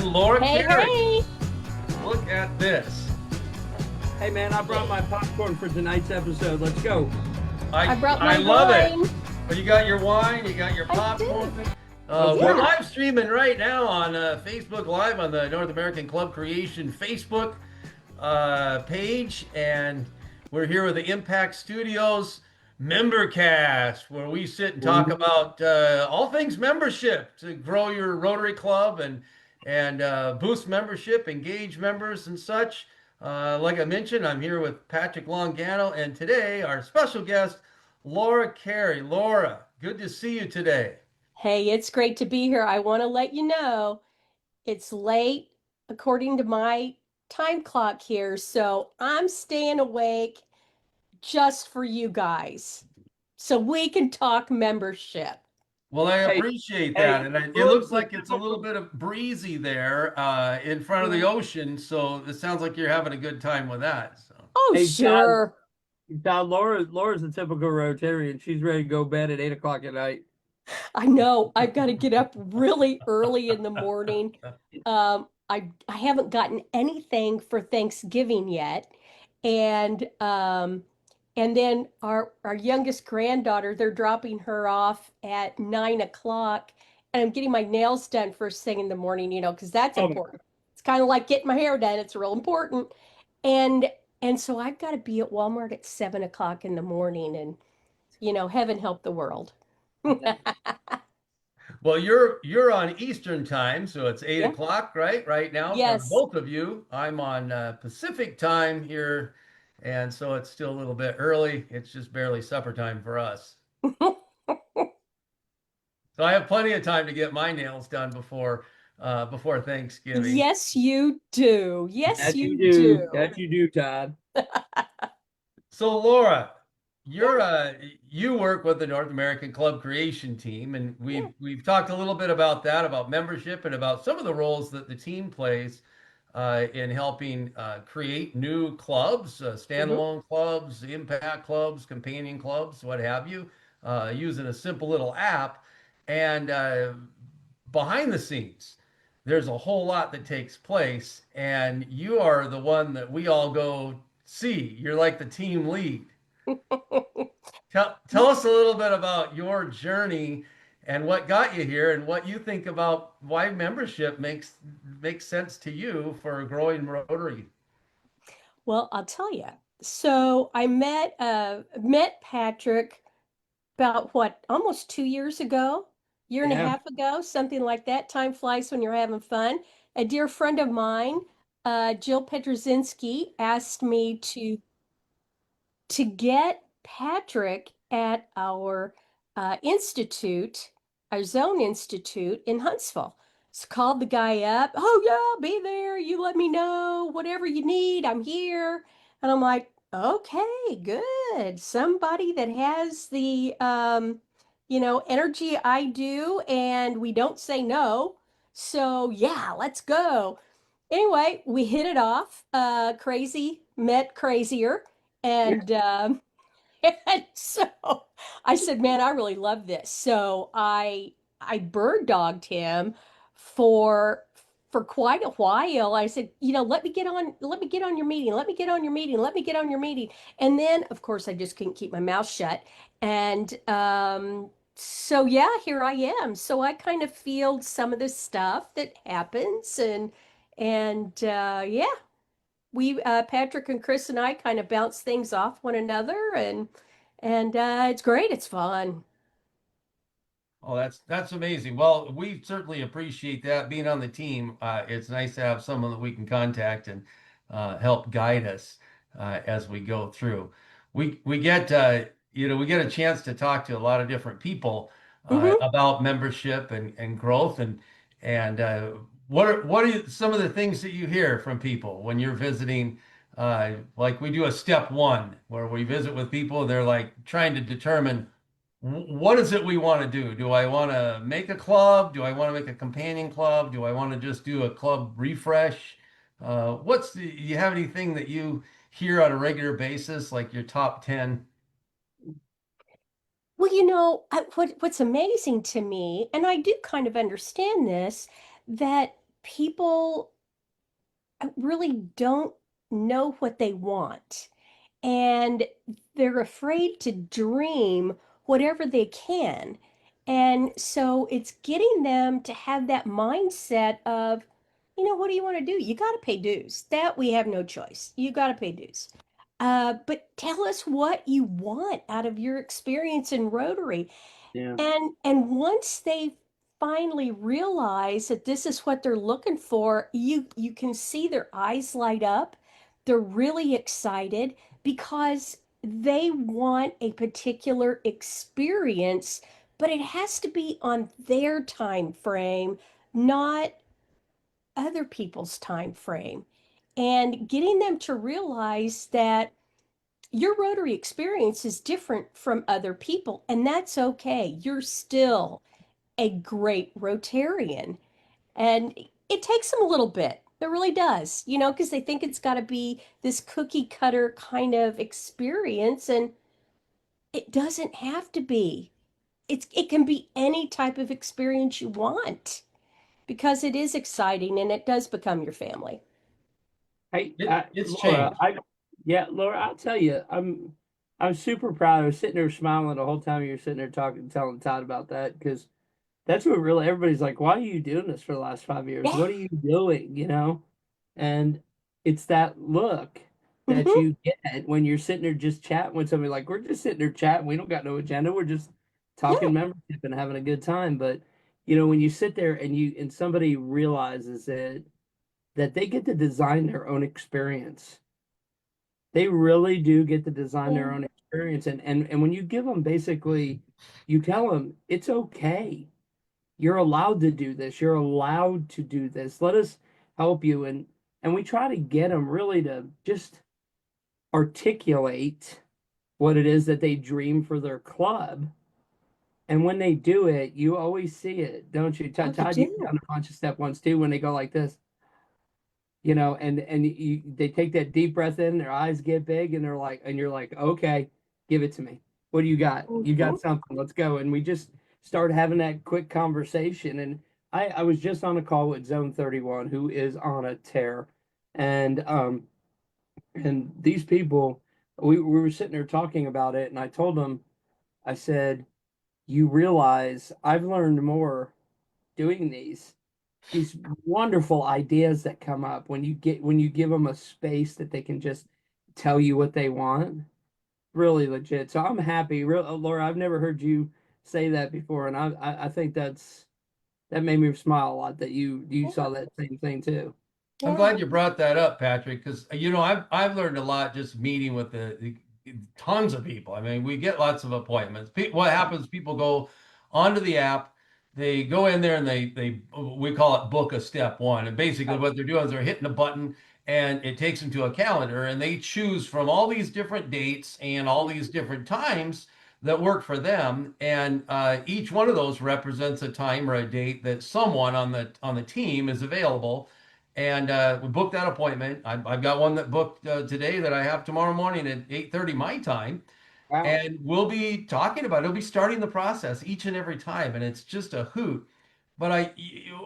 Laura Hey, Carey. hey. Look at this. Hey man, I brought my popcorn for tonight's episode. Let's go. I brought I my love it. wine. Well, you got your wine, you got your I popcorn. did. We're Yeah. live streaming right now on Facebook Live on the North American Club Creation Facebook page, and we're here with the Impact Studios Membercast, where we sit and talk about all things membership to grow your Rotary Club and boost membership, engage members, and such. Like I mentioned, I'm here with Patrick Longano, and today our special guest, Laura Carey. Laura, good to see you today. Hey, it's great to be here. I want to let you know it's late according to my time clock here, so I'm staying awake just for you guys so we can talk membership. Well, I Hey, appreciate that, hey, and it rules looks of like it's a little typical. bit of breezy there in front of the ocean, so it sounds like you're having a good time with that. So, Oh, Hey Todd, sure. Todd, Laura's a typical Rotarian. She's ready to go to bed at 8 o'clock at night. I know I've got to get up really early in the morning. I haven't gotten anything for Thanksgiving yet, and and then our youngest granddaughter, they're dropping her off at 9 o'clock, and I'm getting my nails done first thing in the morning, because that's Oh, important. It's kind of like getting my hair done. It's real important, and and so I've got to be at Walmart at 7 o'clock in the morning, and heaven help the world. well, you're on Eastern time, so it's eight Yeah. o'clock, right? Right now for Yes. both of you. I'm on Pacific time here, and so it's still a little bit early. It's just barely supper time for us. So I have plenty of time to get my nails done before Thanksgiving. Yes, you do. Yes, that you you do. do. That you do, Todd. So Laura, Yeah, you work with the North American Club Creation Team, and yeah. we've talked a little bit about that, about membership, and about some of the roles that the team plays in helping create new clubs, Hmm. standalone clubs, impact clubs, companion clubs, what have you, using a simple little app. And behind the scenes, there's a whole lot that takes place, and you are the one that we all go see. You're like the team lead. Tell Yeah. us a little bit about your journey and what got you here and what you think about why membership makes sense to you for a growing Rotary. Well, I'll tell you. So I met Patrick about what, almost 2 years ago, year and a Yeah. half ago, something like that. Time flies when you're having fun. A dear friend of mine, Jill Petrozinski, asked me to get Patrick at our institute, our zone institute in Huntsville. So called the guy up. Oh yeah, I'll be there. You let me know whatever you need. I'm here. And I'm like, okay, good. Somebody that has the energy I do, and we don't say no. So yeah, let's go. Anyway, we hit it off. Crazy met crazier. And and so I said, "Man, I really love this." So I bird dogged him for for quite a while. I said, let me get on your meeting, let me get on your meeting, let me get on your meeting. And then, of course, I just couldn't keep my mouth shut. And so yeah, here I am. So I kind of feel some of the stuff that happens, and yeah, we Patrick and Chris and I kind of bounce things off one another, and it's great. It's fun. Oh, that's amazing. Well, we certainly appreciate that being on the team. It's nice to have someone that we can contact and help guide us as we go through. We get we get a chance to talk to a lot of different people Hmm. about membership and growth and what are some of the things that you hear from people when you're visiting? Like we do a step one where we visit with people. They're like trying to determine what is it we want to do? Do I want to make a club? Do I want to make a companion club? Do I want to just do a club refresh? You have anything that you hear on a regular basis, like your top 10? Well, what's amazing to me, and I do kind of understand this, that people really don't know what they want, and they're afraid to dream whatever they can. And so it's getting them to have that mindset of, what do you want to do? You got to pay dues. That we have no choice. You got to pay dues. But tell us what you want out of your experience in Rotary. Yeah. And once they finally realize that this is what they're looking for, you can see their eyes light up. They're really excited because they want a particular experience, but it has to be on their time frame, not other people's time frame. And getting them to realize that your Rotary experience is different from other people, and that's okay. You're still a great Rotarian. And it takes them a little bit. It really does, because they think it's got to be this cookie cutter kind of experience, and it doesn't have to be. It can be any type of experience you want because it is exciting and it does become your family. Hey, It's Laura, changed. yeah, Laura, I'll tell you, I'm super proud. I was sitting there smiling the whole time you were sitting there talking, telling Todd about that because that's what really everybody's like, why are you doing this for the last 5 years? Yeah. What are you doing? And it's that look that Hmm. you get when you're sitting there just chatting with somebody. Like, we're just sitting there chatting. We don't got no agenda. We're just talking No. membership and having a good time. But when you sit there and somebody realizes that they get to design their own experience. They really do get to design their Yeah. own experience. And when you give them, basically, you tell them it's okay. You're allowed to do this. You're allowed to do this. Let us help you. And we try to get them really to just articulate what it is that they dream for their club. And when they do it, you always see it, don't you? Oh, you Todd, you've do. done a bunch of step ones too when they go like this, and they take that deep breath in, their eyes get big, and you're like, okay, give it to me. What do you got? You Hmm. got something? Let's go. And we just start having that quick conversation. And I was just on a call with Zone 31, who is on a tear, and these people, we were sitting there talking about it, and I told them, I said, you realize I've learned more doing these wonderful ideas that come up when you give them a space that they can just tell you what they want. Really legit. So I'm happy. Laura, I've never heard you say that before, and I think that made me smile a lot that you Yeah. saw that same thing too. I'm Yeah. glad you brought that up, Patrick, because I've learned a lot just meeting with the tons of people. I mean, we get lots of appointments. What happens? People go onto the app, they go in there and they we call it book a step one. And basically, Right. what they're doing is they're hitting a button, and it takes them to a calendar, and they choose from all these different dates and all these different times that work for them. And each one of those represents a time or a date that someone on the team is available, and we booked that appointment. I've got one that booked today that I have tomorrow morning at 8:30 my time. Wow. And we'll be talking about it. It'll be starting the process each and every time. And it's just a hoot. But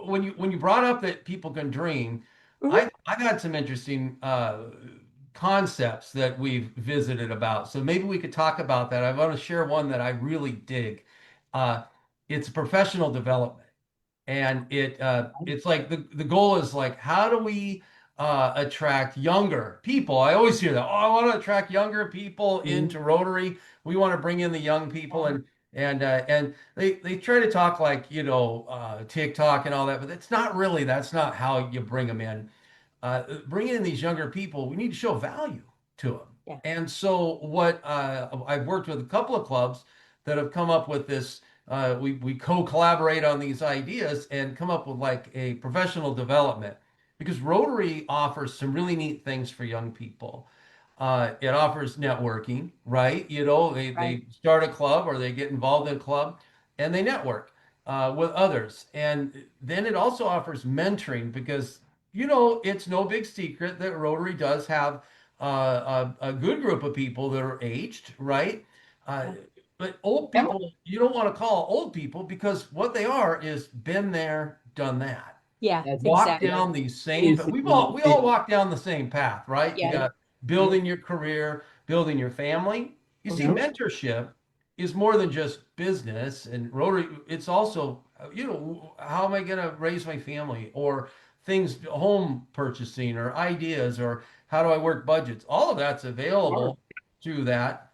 when you brought up that people can dream, Hmm. I got some interesting concepts that we've visited about. So maybe we could talk about that. I want to share one that I really dig. Uh, it's professional development, and it's like the goal is like, how do we attract younger people? I always hear that, oh, I want to attract younger people Mhm. into Rotary. We want to bring in the young people, and they try to talk like, TikTok and all that, but that's not how you bring them in. Bringing in these younger people, we need to show value to them. Yeah. And so, what I've worked with a couple of clubs that have come up with this. We co-collaborate on these ideas and come up with like a professional development, because Rotary offers some really neat things for young people. It offers networking, right? Right. They start a club or they get involved in a club and they network with others. And then it also offers mentoring, because, it's no big secret that Rotary does have a good group of people that are aged, right? Uh, Yeah. but old Yeah. people, you don't want to call old people, because what they are is been there, done that. Yeah, That's walk exactly. down these same, basic we all walk down the same path, right? You Yeah. got Yep. building your career, building your family. You see, Yep. mentorship is more than just business and Rotary. It's also, how am I going to raise my family, or things, home purchasing, or ideas, or how do I work budgets? All of that's Smart. available through that.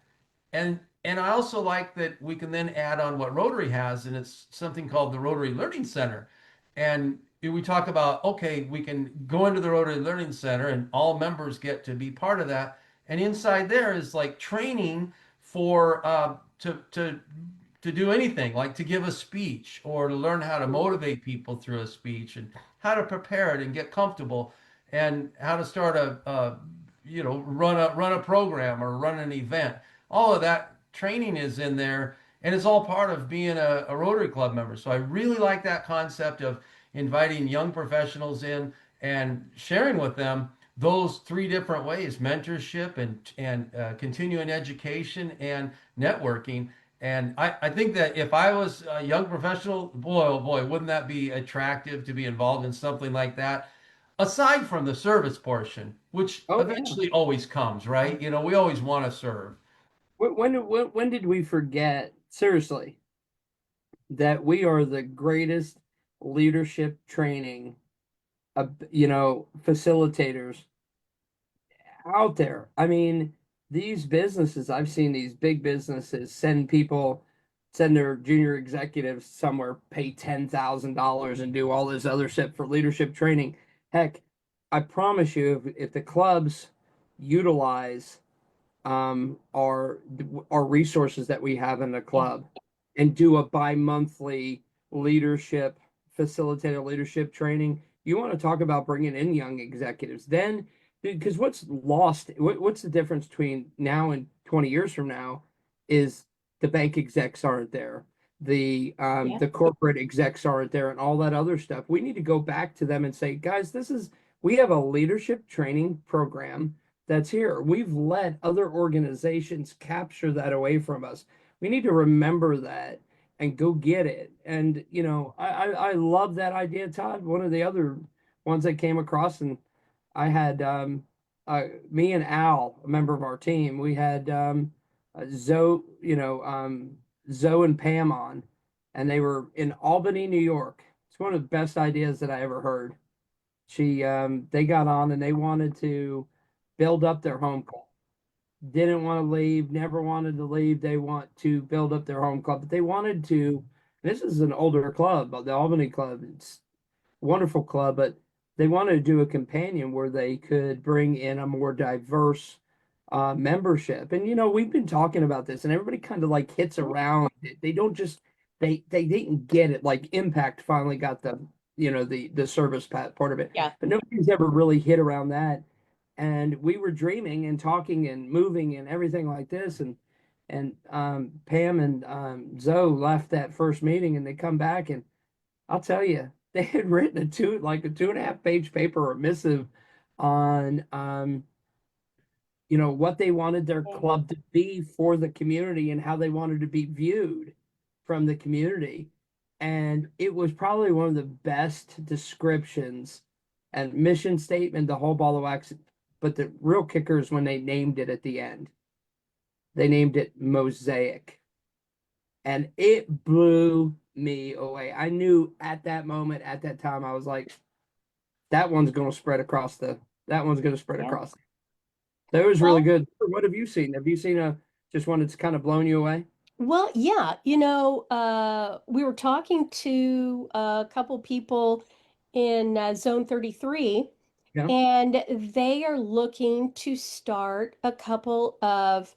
And I also like that we can then add on what Rotary has, and it's something called the Rotary Learning Center. And we talk about, okay, we can go into the Rotary Learning Center and all members get to be part of that. And inside there is like training for to do anything, like to give a speech or to learn how to motivate people through a speech, and how to prepare it and get comfortable, and how to start run a program or run an event. All of that training is in there, and it's all part of being a Rotary Club member. So I really like that concept of inviting young professionals in and sharing with them those three different ways: mentorship, and continuing education, and networking. And I think that if I was a young professional, boy, oh boy, wouldn't that be attractive to be involved in something like that? Aside from the service portion, which Oh yeah. eventually always comes, right? We always want to serve. When did we forget, seriously, that we are the greatest leadership training, facilitators out there? I mean, these businesses, I've seen these big businesses send their junior executives somewhere, pay $10,000 and do all this other stuff for leadership training. Heck, I promise you, if the clubs utilize our resources that we have in the Yeah. club and do a bi-monthly leadership facilitator leadership training. You want to talk about bringing in young executives then, because what's the difference between now and 20 years from now is the bank execs aren't there, Yeah. the corporate execs aren't there, and all that other stuff. We need to go back to them and say, guys, we have a leadership training program that's here. We've let other organizations capture that away from us. We need to remember that and go get it. And I love that idea, Todd. One of the other ones I came across, and I had me and Al, a member of our team, we had Zoe, Zoe and Pam on, and they were in Albany, New York. It's one of the best ideas that I ever heard. They got on and they wanted to build up their home club. Didn't want to leave, never wanted to leave. They want to build up their home club, but they wanted to. This is an older club, the Albany Club. It's a wonderful club, but they wanted to do a companion where they could bring in a more diverse membership. And we've been talking about this, and everybody kind of like hits around it. They don't just they didn't get it. Like Impact finally got the service part of it, Yeah. but nobody's ever really hit around that. And we were dreaming and talking and moving and everything like this, and Pam and Zoe left that first meeting, and they come back, and I'll tell you, they had written a 2.5 page paper or missive on what they wanted their club to be for the community and how they wanted to be viewed from the community. And it was probably one of the best descriptions and mission statement, the whole ball of wax. But the real kicker is when they named it at the end. They named it Mosaic. And it blew me away. I knew at that moment, at that time, I was like, that one's going to spread across that one's going to spread Yeah. across. That was really Well, good. What have you seen? Have you seen just one that's kind of blown you away? well, yeah, we were talking to a couple people in Zone 33, Yeah. and they are looking to start a couple of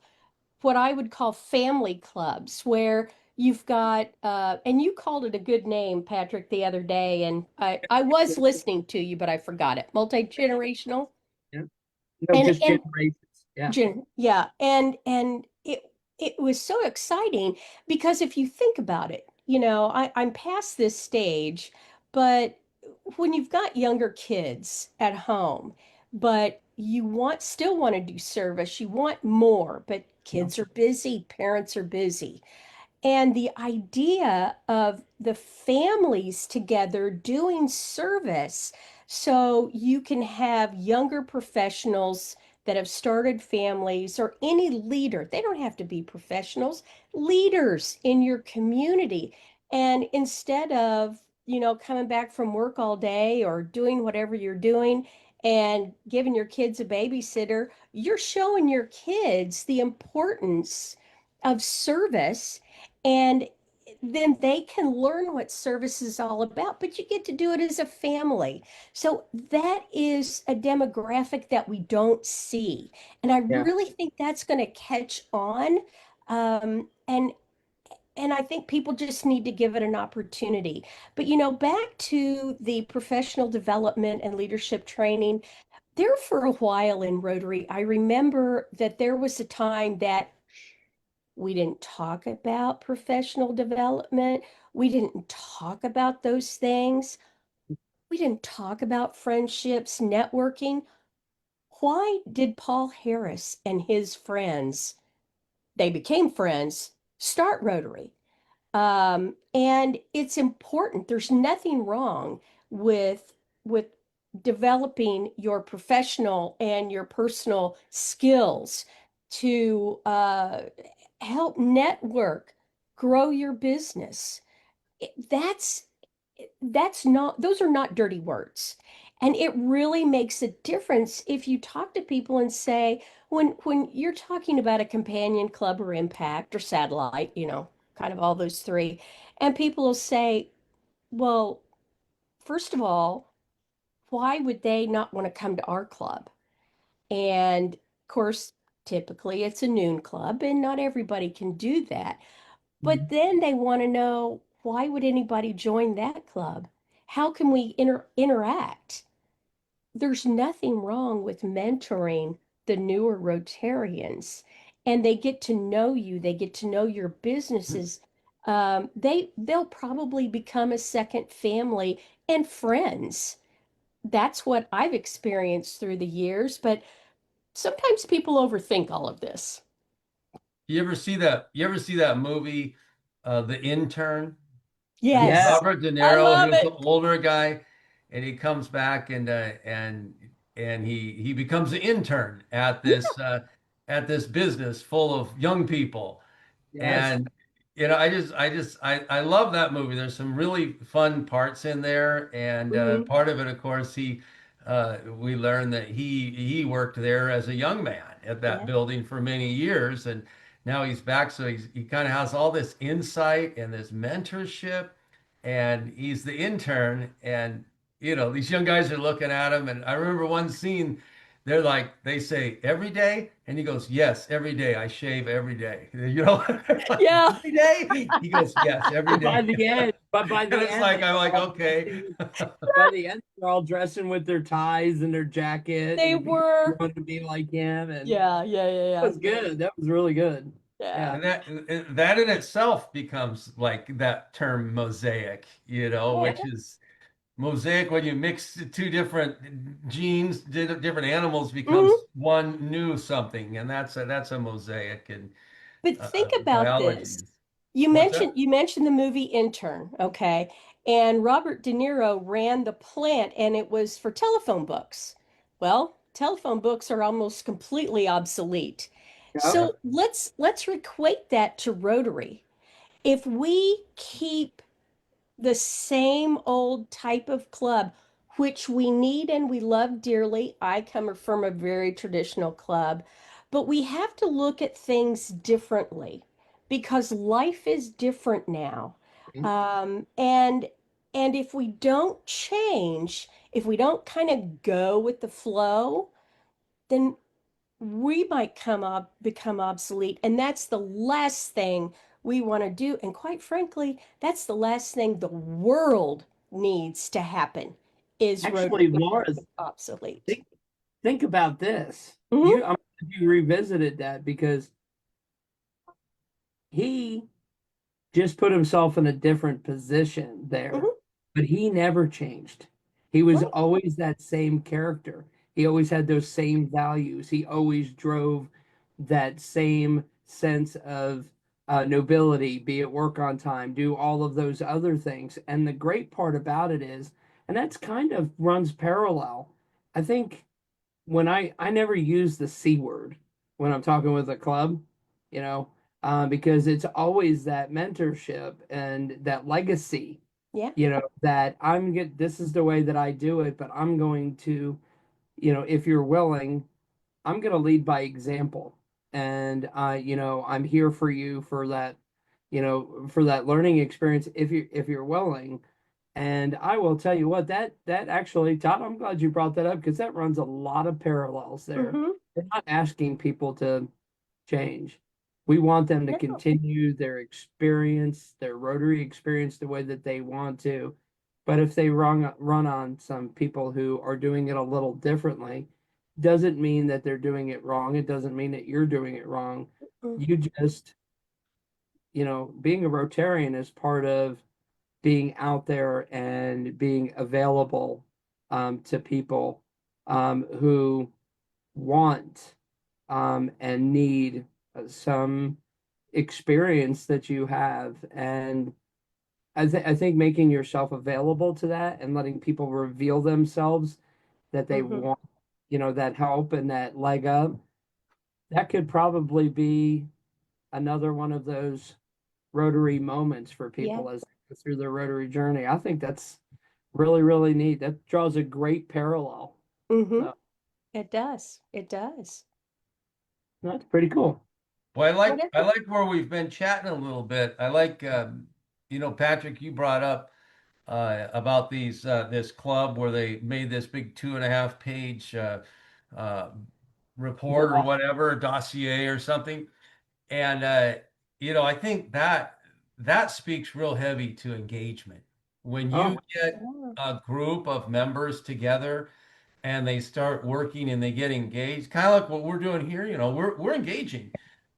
what I would call family clubs, where you've got, and you called it a good name, Patrick, the other day, and I was listening to you, but I forgot it. Multi-generational. Yeah. No, And just generations. Yeah. Yeah, and it was so exciting because if you think about it, I'm past this stage, but when you've got younger kids at home, but you still want to do service, you want more, but Yeah. kids are busy, parents are busy. And the idea of the families together doing service, so you can have younger professionals that have started families, or any leader, they don't have to be professionals, leaders in your community. And instead of, coming back from work all day or doing whatever you're doing and giving your kids a babysitter, you're showing your kids the importance of service, and then they can learn what service is all about, but you get to do it as a family. So that is a demographic that we don't see. And I Yeah. really think that's going to catch on. And I think people just need to give it an opportunity. But back to the professional development and leadership training, there for a while in Rotary, I remember that there was a time that we didn't talk about professional development. We didn't talk about those things. We didn't talk about friendships, networking. Why did Paul Harris and his friends, they became friends, start Rotary? And it's important. There's nothing wrong with with developing your professional and your personal skills to help network, grow your business. That's not, those are not dirty words. And it really makes a difference if you talk to people and say, when you're talking about a companion club or impact or satellite, kind of all those three, and people will say, well, first of all, why would they not want to come to our club? And of course, typically it's a noon club, and not everybody can do that. But then they want to know, why would anybody join that club? How can we interact? There's nothing wrong with mentoring the newer Rotarians, and they get to know you, they get to know your businesses. They'll probably become a second family and friends. That's what I've experienced through the years, but sometimes people overthink all of this. You ever see that movie, The Intern? With Yeah. Yes, Robert De I Niro, he love was the it. older guy, and he comes back and he becomes an intern at this business full of young people. Yes. And I love that movie. There's some really fun parts in there, and Mhm. part of it, of course, he we learned that he worked there as a young man at that Yeah. building for many years, and now he's back. So he kind of has all this insight and this mentorship, and he's the intern, and these young guys are looking at him, and I remember one scene. They say every day, and he goes, yes, every day. I shave every day. Like, Yeah. every day. He goes, yes, every By day. the end, but by And the it's end, like, they I'm were like, all okay. dressing. By the end, they're all dressing with their ties and their jacket, They and because you were. want to be like him, and Yeah, yeah, yeah, that yeah. was good. That was really good. Yeah. Yeah. And that in itself becomes like that term mosaic, Yeah. which is mosaic when you mix two different genes, different animals Mhm. becomes one new something, and that's a mosaic in But think about biology. this. You What's mentioned that? you mentioned the movie Intern, okay? And Robert De Niro ran the plant, and it was for telephone books. Well, telephone books are almost completely obsolete. Yep. Yeah. So let's equate that to Rotary. If we keep the same old type of club, which we need and we love dearly. I come from a very traditional club, but we have to look at things differently because life is different now. And if we don't change, if we don't kind of go with the flow, then we might become obsolete, and that's the last thing we want to do. And quite frankly, that's the last thing the world needs to happen, is Rotary Actually, Laura, becoming obsolete. think think about this. Hmm. I'm glad you revisited that because he just put himself in a different position there, Hmm. but he never changed. He was Right. always that same character. He always had those same values. He always drove that same sense of nobility, be it work on time, do all of those other things. And the great part about it is, and that's kind of runs parallel. I think when I never use the C word when I'm talking with a club, you know, because it's always that mentorship and that legacy, Yeah. that this is the way that I do it, but I'm going to, if you're willing, I'm going to lead by example. And I'm here for you for that, for that learning experience if you're willing. And I will tell you what, that actually, Todd, I'm glad you brought that up because that runs a lot of parallels there. Mm-hmm. We're not asking people to change. We want them to No. continue their experience, their Rotary experience the way that they want to. But if they run on some people who are doing it a little differently, doesn't mean that they're doing it wrong. It doesn't mean that you're doing it wrong. Mm-hmm. You just, being a Rotarian is part of being out there and being available to people who want and need some experience that you have. And I think making yourself available to that and letting people reveal themselves that they Mm-hmm. want, that help and that leg up, that could probably be another one of those Rotary moments for Yeah. people as they go through their Rotary journey. I think that's really, really neat. That draws a great parallel. Mm-hmm. So It does. It does. that's pretty cool. Well, What I else? like where we've been chatting a little bit. I like, Patrick, you brought up about this club where they made this big 2.5 page uh, report or Gloss. whatever, dossier or something. And I think that speaks real heavy to engagement. When you Oh, get Yeah. a group of members together and they start working and they get engaged, kind of like what we're doing here, we're engaging.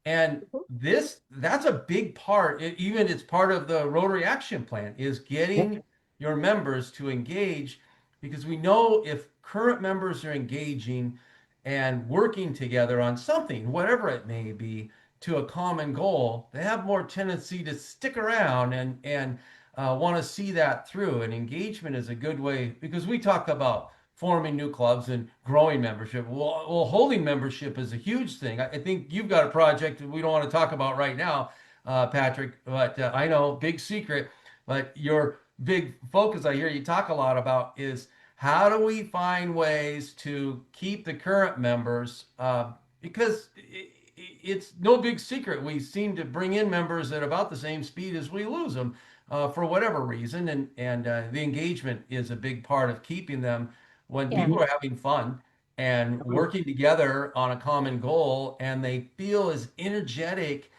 And Mhm. that's a big part. Even it's part of the Rotary Action Plan is yeah. getting your members to engage because we know if current members are engaging and working together on something, whatever it may be, to a common goal, they have more tendency to stick around and want to see that through. And engagement is a good way because we talk about forming new clubs and growing membership. Well, holding membership is a huge thing. I think you've got a project that we don't want to talk about right now, Patrick, but I know, big secret. But your big focus I hear you talk a lot about is how do we find ways to keep the current members because it's no big secret. We seem to bring in members at about the same speed as we lose them for whatever reason, and the engagement is a big part of keeping them when Yeah. people are having fun and working together on a common goal, and they feel as energetic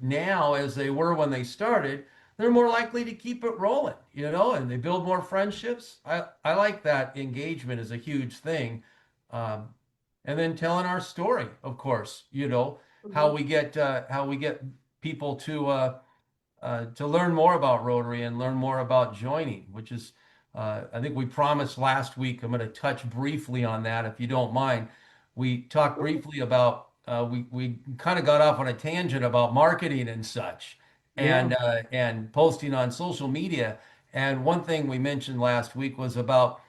now as they were when they started. They're more likely to keep it rolling, and they build more friendships. I like that engagement is a huge thing. Um, and then telling our story, of course, Mm-hmm. how we get people to learn more about Rotary and learn more about joining, which is, I think we promised last week. I'm going to touch briefly on that if you don't mind. We talked briefly about, we kind of got off on a tangent about marketing and such Yeah. and posting on social media. And one thing we mentioned last week was about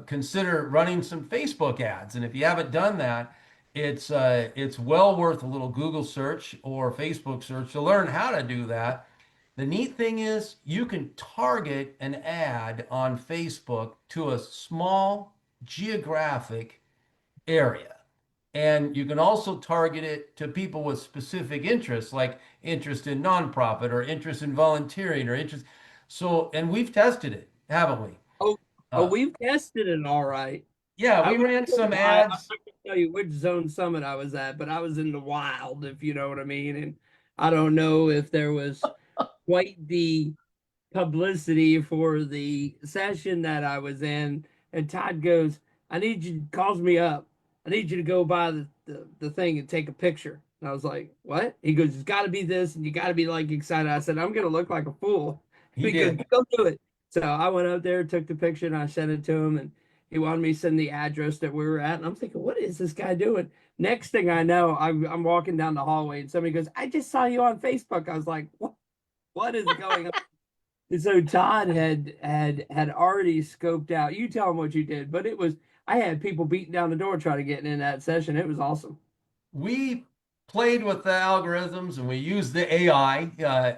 consider running some Facebook ads. And if you haven't done that, it's well worth a little Google search or Facebook search to learn how to do that. The neat thing is you can target an ad on Facebook to a small geographic area. And you can also target it to people with specific interests, like interest in nonprofit or interest in volunteering or interest. So, and we've tested it, haven't we? Oh, oh, Uh, we've tested it all right. yeah, I we was ran in the some wild. I'm ads. not gonna tell you which zone summit I was at, but I was in the wild, if you know what I mean. And I don't know if there was quite the publicity for the session that I was in. And Todd goes, I need you, calls me up. I need you to go by the thing and take a picture. And I was like, what? He goes, it's got to be this, and you got to be like excited. I said, I'm going to look like a fool. He He goes, did. go do it. So I went up there, took the picture, and I sent it to him. And he wanted me to send the address that we were at. And I'm thinking, what is this guy doing? Next thing I know, I'm walking down the hallway and somebody goes, "I just saw you on Facebook." I was like, what is going on?" And so Todd had already scoped out. You tell him what you did, but I had people beating down the door trying to get in that session. It was awesome. We played with the algorithms and we used the AI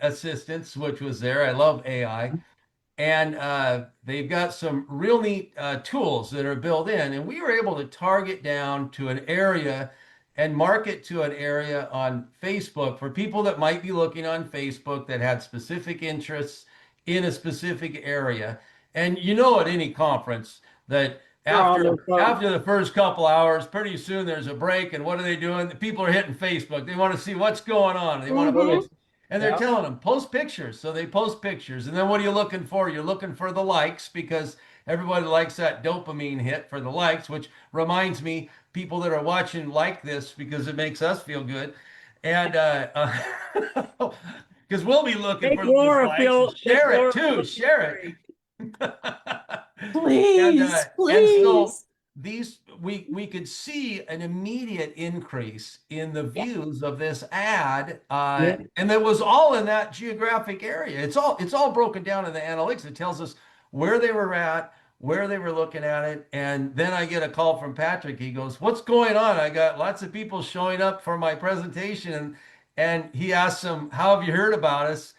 assistants, which was there. I love AI. And they've got some real neat tools that are built in. And we were able to target down to an area and market to an area on Facebook for people that might be looking on Facebook that had specific interests in a specific area. And you know, at any conference that They're on their phone. after the first couple hours, pretty soon there's a break, and what are they doing? The people are hitting Facebook. They want to see what's going on. They want to Mm-hmm. post, and they're Yeah. telling them post pictures. So they post pictures, and then what are you looking for? You're looking for the likes because everybody likes that dopamine hit for the likes, which reminds me, people that are watching like this because it makes us feel good, and because we'll be looking Make for those Laura likes and feel make share it Laura too. feel Share it. great. Please, And so please. these we could see an immediate increase in the Yeah. views of this ad, Yeah. and it was all in that geographic area. It's all broken down in the analytics. It tells us where they were at, where they were looking at it, and then I get a call from Patrick. He goes, "What's going on? I got lots of people showing up for my presentation," and he asks them, "How have you heard about us?"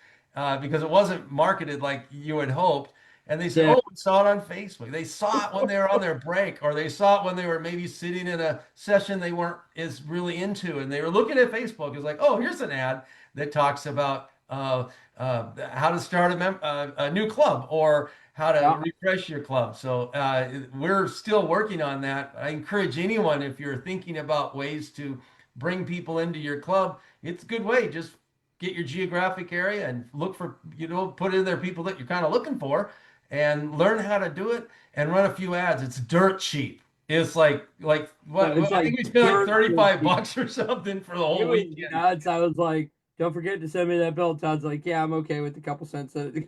Because it wasn't marketed like you had hoped. And they said, Yeah. "Oh, we saw it on Facebook." They saw it when they were on their break, or they saw it when they were maybe sitting in a session they weren't is really into, and they were looking at Facebook. It's like, "Oh, here's an ad that talks about how to start a new club or how to Yeah. refresh your club." So we're still working on that. I encourage anyone, if you're thinking about ways to bring people into your club, it's a good way. Just get your geographic area and look for, put in there people that you're kind of looking for and learn how to do it and run a few ads. It's dirt cheap. It's like No, what it's I like think we spent like dirt 35 cheap. bucks or something for the It whole was weekend. nuts. I was like, "Don't forget to send me that bill." Todd's like, "Yeah, I'm okay with a couple cents." It,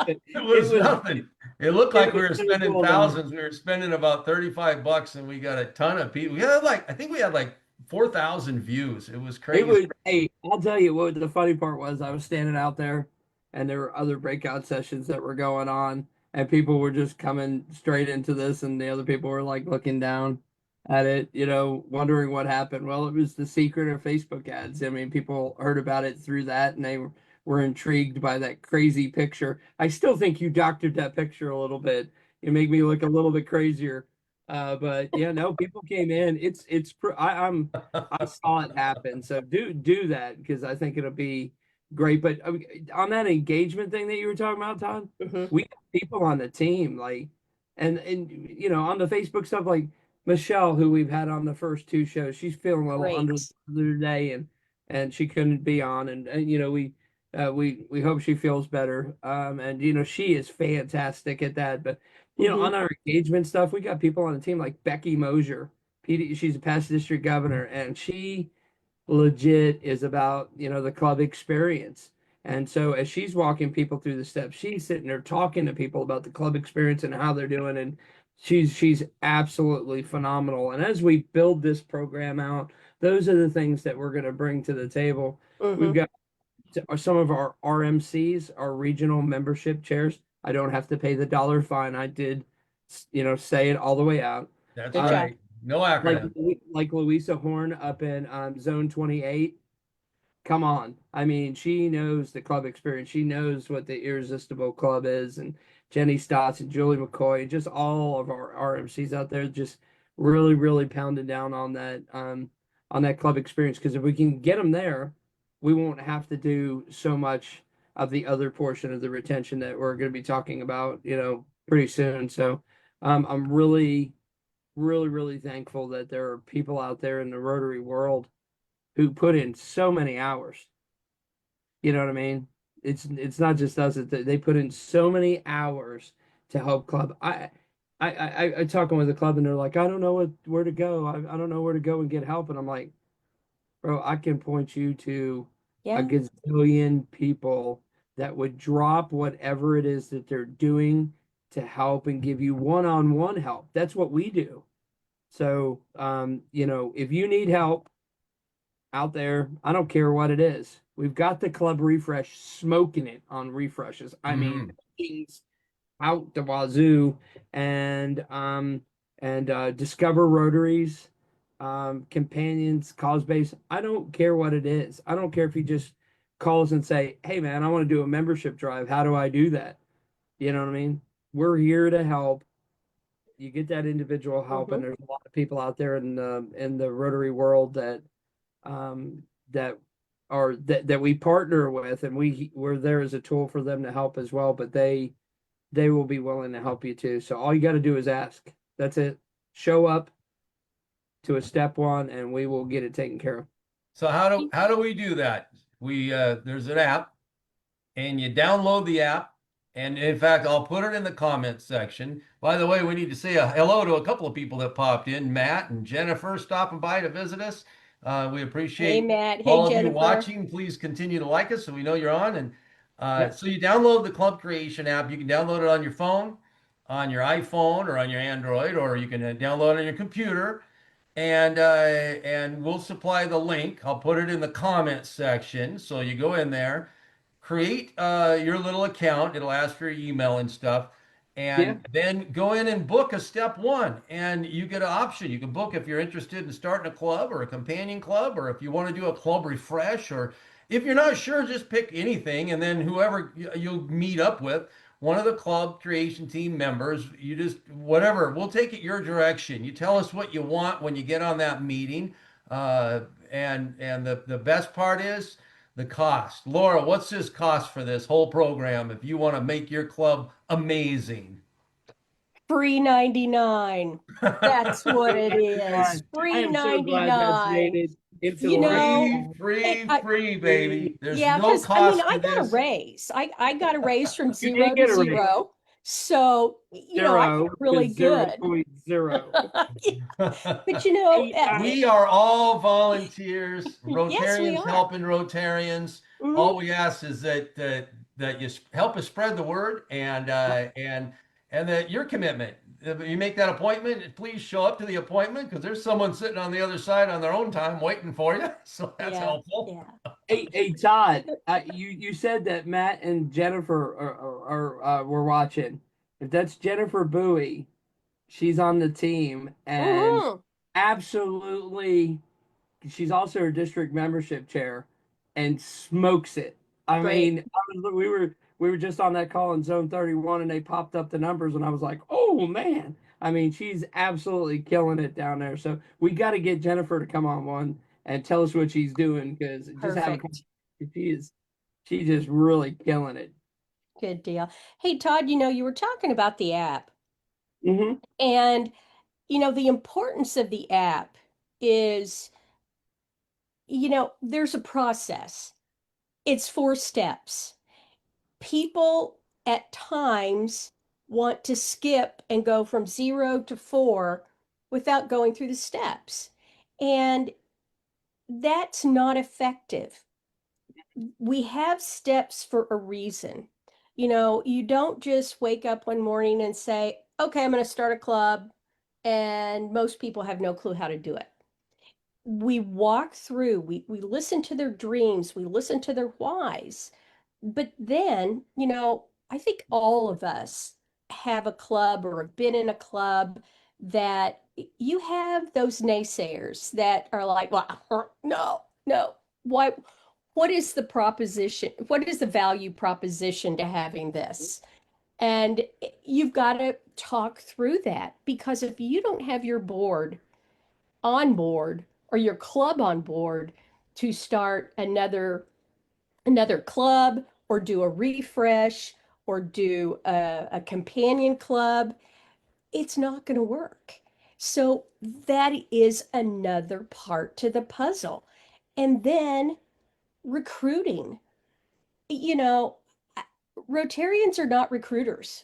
It it was was nothing. It looked it like we was were so spending cool though. thousands. We were spending about 35 bucks and we got a ton of people. I think we had like 4,000 views. It was It crazy. was, hey, I'll tell you what the funny part was. I was standing out there and there were other breakout sessions that were going on, and people were just coming straight into this, and the other people were like looking down at it, wondering what happened. Well, it was the secret of Facebook ads. I mean, people heard about it through that, and they were intrigued by that crazy picture. I still think you doctored that picture a little bit. You make me look a little bit crazier. But yeah, no, people came in. I saw it happen. So do that because I think it'll be great. But on that engagement thing that you were talking about, Todd, Mm-hmm. we got people on the team like, and on the Facebook stuff like Michelle, who we've had on the first two shows, she's feeling a little under the Great. weather today, and she couldn't be on, and we hope she feels better. And she is fantastic at that. But Mm-hmm. on our engagement stuff, we got people on the team like Becky Mosier. She's a past district governor, and she legit is about the club experience. And so as she's walking people through the steps, she's sitting there talking to people about the club experience and how they're doing, and she's absolutely phenomenal. And as we build this program out, those are the things that we're going to bring to the table. We've Mm-hmm. got some of our RMCs, our regional membership chairs. I don't have to pay the dollar fine. I did, say it all the way out. That's Good Um, job. right. No like acronym. like Louisa Horn up in Zone 28. Come on. I mean, she knows the club experience. She knows what the Irresistible Club is, and Jenny Stotts and Julie McCoy, and just all of our RMCs out there just really, really pounding down on that club experience. Because if we can get them there, we won't have to do so much of the other portion of the retention that we're going to be talking about, pretty soon. So I'm really, really, really thankful that there are people out there in the Rotary world who put in so many hours. You know what I mean? It's not just us. They put in so many hours to help club. I talking with the club and they're like, I don't know where to go. I don't know where to go and get help. And I'm like, bro, I can point you to a Yeah. gazillion people that would drop whatever it is that they're doing to help and give you one-on-one help. That's what we do. So, if you need help out there, I don't care what it is. We've got the club refresh smoking it on refreshes. I mean, Mhm. things out the wazoo, and discover rotaries, companions, cause base. I don't care what it is. I don't care if you just call us and say, "Hey, man, I want to do a membership drive. How do I do that?" You know what I mean? We're here to help. You get that individual help, and Mhm. there's a lot of people out there in the Rotary world that um, that that we partner with, and we're there as a tool for them to help as well. But they will be willing to help you too. So all you got to do is ask. That's it. Show up to a step one, and we will get it taken care of. So how do we do that? We there's an app, and you download the app. And in fact, I'll put it in the comments section. By the way, we need to say a hello to a couple of people that popped in, Matt and Jennifer stopping by to visit us. We Hey, appreciate Matt. Hey, all of you Jennifer. watching. Please continue to like us so we know you're on. And Yep. so you download the Club Creation app. You can download it on your phone, on your iPhone, or on your Android, or you can download it on your computer, and we'll supply the link. I'll put it in the comments section. So you go in there, create your little account. It'll ask for your email and stuff, Yeah. and then go in and book a step one. And you get an option. You can book if you're interested in starting a club or a companion club, or if you want to do a club refresh, or if you're not sure, just pick anything. And then whoever you'll meet up with, one of the club creation team members, you just whatever, we'll take it your direction. You tell us what you want when you get on that meeting. And the best part is the cost. Laura, what's this cost for this whole program if you want to make your club amazing? Free 99. That's what it is. I Free am so glad that's made 99. it into the You know, Free, lexicon. free, free, baby. Free. There's yeah, no because I mean, cost I to got a this. raise. I got a raise from You did 0 to get a raise. 0. So, I feel 0 really to good. 0.0. But Hey, We are all volunteers, yes, we Rotarians are. helping Rotarians. Mhm. All we ask is that you help us spread the word, and that your commitment. If you make that appointment, please show up to the appointment because there's someone sitting on the other side on their own time waiting for you. So that's Yeah, helpful. yeah. hey, Todd. You said that Matt and Jennifer were watching. If that's Jennifer Bowie, she's on the team, and Hmm. absolutely, she's also her district membership chair, and smokes it. I Great. mean, we were just on that call in Zone 31, and they popped up the numbers, and I was like, oh man. I mean, she's absolutely killing it down there. So we got to get Jennifer to come on one and tell us what she's doing, because just have a Perfect. conversation. She's just really killing it. Good deal. Hey, Todd, you were talking about the app, Hmm. and the importance of the app is, there's a process. It's 4 steps. People at times want to skip and go from 0 to 4 without going through the steps. And that's not effective. We have steps for a reason. You don't just wake up one morning and say, okay, I'm going to start a club, and most people have no clue how to do it. We walk through, we listen to their dreams, we listen to their whys. But then, I think all of us have a club or have been in a club that you have those naysayers that are like, well, no, no. Why? What is the proposition? What is the value proposition to having this? And you've got to talk through that, because if you don't have your board on board or your club on board to start another club or do a refresh or do a companion club, it's not going to work. So that is another part to the puzzle. And then recruiting. You know, Rotarians are not recruiters.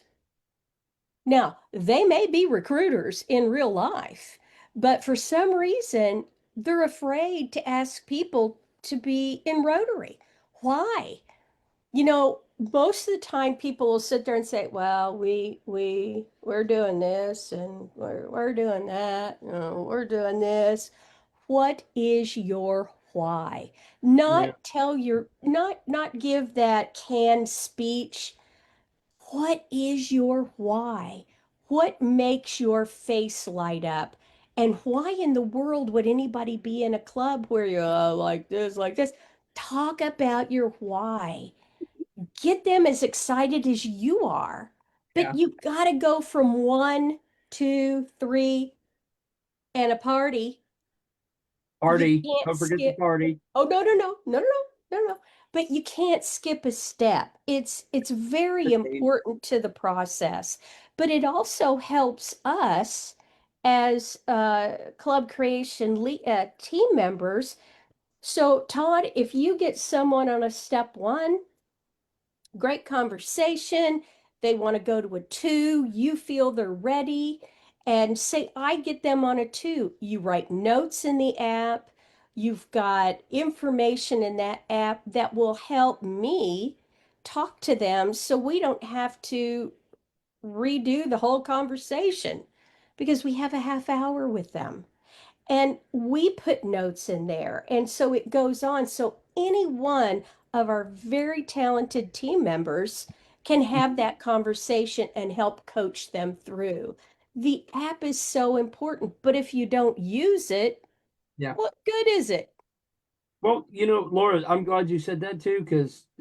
Now, they may be recruiters in real life, but for some reason, they're afraid to ask people to be in Rotary. Why? most of the time people will sit there and say, well, we're doing this and we're doing that, we're doing this. What is your why? Yeah. Not give that canned speech. What is your why? What makes your face light up? And why in the world would anybody be in a club where you're like this, like this? Talk about your why. Get them as excited as you are. But Yeah. you've got to go from one, two, three, and a party. You Party. can't Don't forget the skip. party. Oh, no, no, no, no, no, no, no, no. But you can't skip a step. It's very important to the process, but it also helps us as club creation team members. So, Todd, if you get someone on a step one, great conversation, they want to go to a two, you feel they're ready, and say, I get them on a two. You write notes in the app. You've got information in that app that will help me talk to them so we don't have to redo the whole conversation because we have a half hour with them. And we put notes in there. And so it goes on. So any one of our very talented team members can have that conversation and help coach them through. The app is so important, but if you don't use it, Yeah. what good is it? Well, Laura, I'm glad you said that too,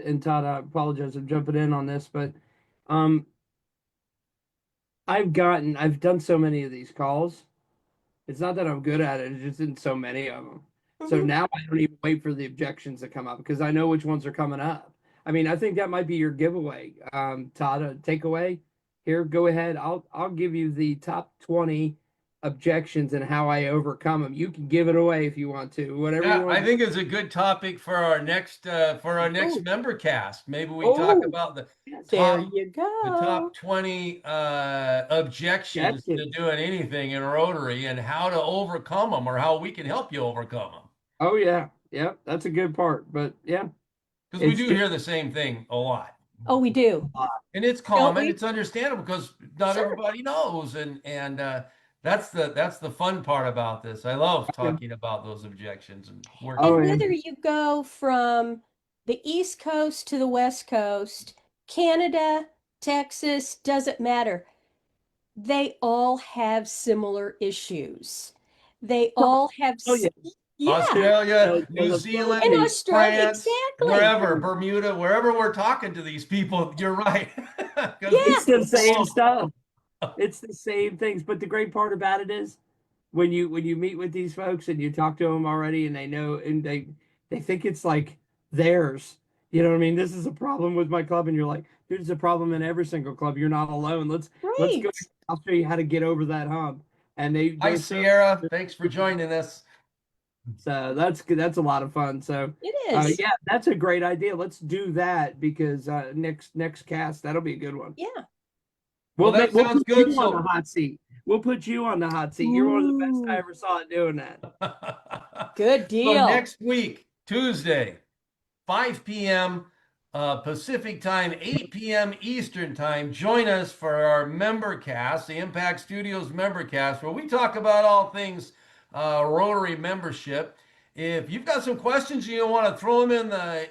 and Todd, I apologize for jumping in on this, but um, I've done so many of these calls. It's not that I'm good at it, it's just in so many of them. So Mhm. now I don't even wait for the objections to come up because I know which ones are coming up. I mean, I think that might be your giveaway, Todd, a takeaway. Here, go ahead. I'll give you the top 20 objections and how I overcome them. You can give it away if you want to, whatever you Yeah, want I to think it's a good topic for our next do. member cast. Maybe we talk Oh, about the yes. There top you the go. top 20 objections to Objections. doing anything in Rotary and how to overcome them or how we can help you overcome them. Oh yeah. Yeah, that's a good part. But yeah, Because we it's do just hear the same thing a lot. Oh, we do, And it's don't common, we? it's understandable because not Sure. everybody knows. And that's the fun part about this. I love talking about those objections and oh working. And yeah. whether you go from the East Coast to the West Coast, Canada, Texas, doesn't matter. They all have similar issues. They all have, Oh yeah. yeah, Australia, New The in Zealand, Philippines. Australia, France, exactly. wherever, Bermuda, wherever we're talking to these people, you're right. Because Yeah, It's the same stuff. It's the same things. But the great part about it is when you meet with these folks and you talk to them already and they know and they think it's like theirs. You know what I mean? This is a problem with my club, and you're like, dude, it's a problem in every single club. You're not alone. Let's go. right. I'll show you how to get over that hump. And Hi, they're so Sierra. Thanks for joining us. so that's good. That's a lot of fun. So It is. yeah, that's a great idea. Let's do that because next cast that'll be a good one. Yeah. Well, that We'll sounds put good. you on the So, hot seat. We'll put you on the hot seat. You're one of the best I Ooh, ever saw at doing that. good so deal. next week, Tuesday, 5 p.m. Pacific time, 8 p.m. Eastern time. Join us for our Membercast, the Impact Studios Membercast, where we talk about all things Rotary membership. If you've got some questions you want to throw them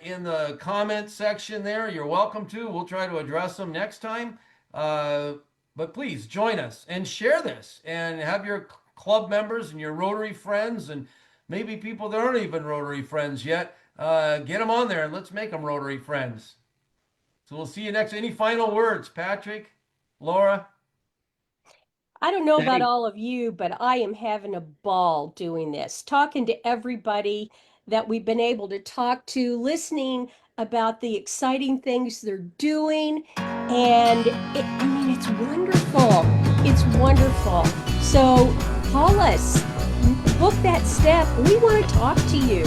in the comment section there, you're welcome to. We'll try to address them next time. Uh, but please join us and share this and have your club members and your Rotary friends and maybe people that aren't even Rotary friends yet. Get them on there and let's make them Rotary friends. So we'll see you next. Any final words, Patrick, Laura? I don't know about Thanks. all of you, but I am having a ball doing this, talking to everybody that we've been able to talk to, listening about the exciting things they're doing. And I mean, it's wonderful. It's wonderful. So call us, book that step. We want to talk to you.